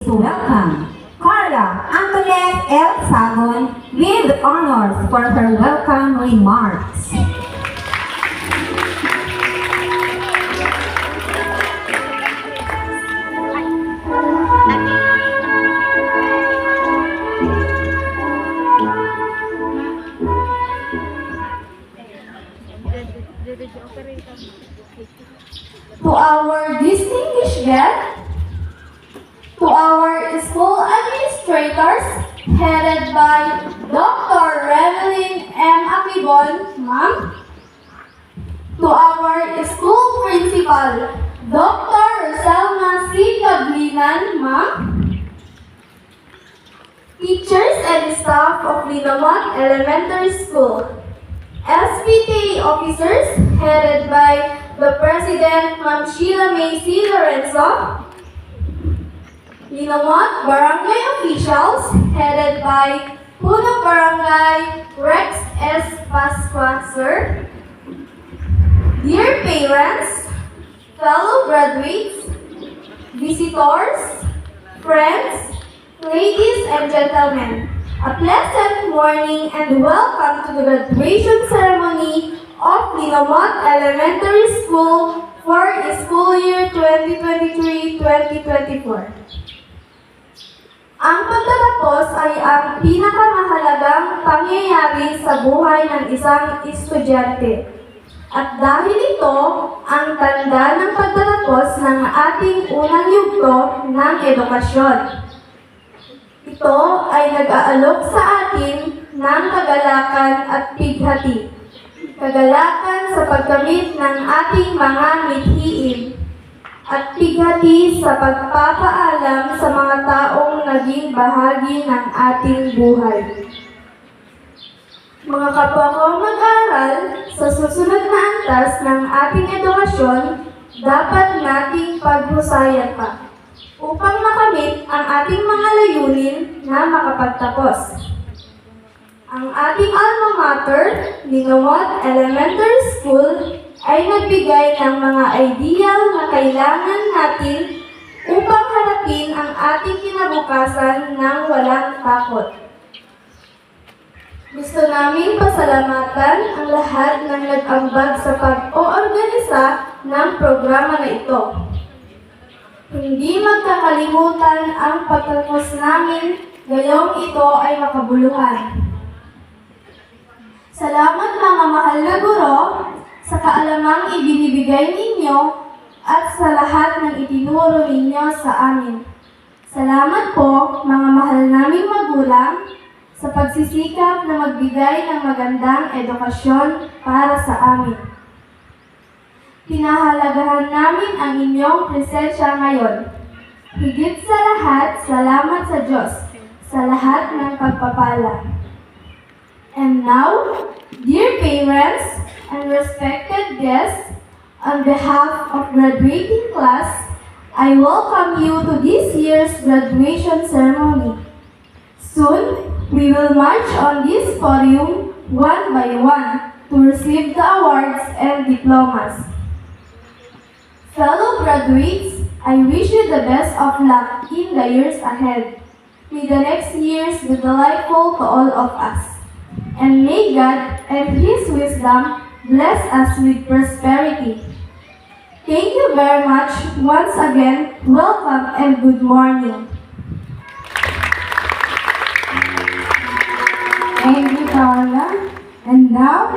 to welcome Carla Antoinette L. Sagon with honors for her welcome remarks. To our distinguished guests, to our school administrators, headed by Dr. Revelyn M. Akibon, ma'am, to our school principal, Dr. Roselma C. Cablinan, ma'am, teachers and staff of Linamont Elementary School, SPTA officers headed by the President, Ma'am Sheila May C. Lorenzo, Linamont Barangay officials headed by Puno Barangay Rex S. Pasqua, sir, dear parents, fellow graduates, visitors, friends, ladies and gentlemen, a pleasant morning and welcome to the graduation ceremony of Linamont Elementary School for school year 2023-2024. Ang pagtatapos ay ang pinakamahalagang pangyayari sa buhay ng isang estudyante. At dahil ito ang tanda ng pagtatapos ng ating unang yugto ng edukasyon. Ito ay nag-aalok sa atin ng kagalakan at pighati. Kagalakan sa pagkamit ng ating mga mithiin at pighati sa pagpapaalam sa mga taong naging bahagi ng ating buhay. Mga kapwa ko mag-aral, sa susunod na antas ng ating edukasyon, dapat nating paghusayan pa upang makamit ang ating mga layunin na makapagtapos. Ang ating alma mater, Linamont Elementary School, ay nagbigay ng mga ideal na kailangan natin upang harapin ang ating kinabukasan ng walang takot. Gusto naming pasalamatan ang lahat ng nag-ambag sa pag-oorganisa ng programa na ito. Hindi magkakalimutan ang pagtatapos namin gayong ito ay makabuluhan. Salamat mga mahal na guro sa kaalamang ibinibigay ninyo at sa lahat ng itinuro ninyo sa amin. Salamat po mga mahal naming magulang sa pagsisikap na magbigay ng magandang edukasyon para sa amin. Pinahalagahan namin ang inyong presensya ngayon. Higit sa lahat, salamat sa Diyos sa lahat ng pagpapala. And now, dear parents and respected guests, on behalf of graduating class, I welcome you to this year's graduation ceremony. Soon, we will march on this podium one by one to receive the awards and diplomas. Fellow graduates, I wish you the best of luck in the years ahead. May the next years be delightful to all of us. And may God and His wisdom bless us with prosperity. Thank you very much once again. Welcome and good morning. Thank you, Carla. And now,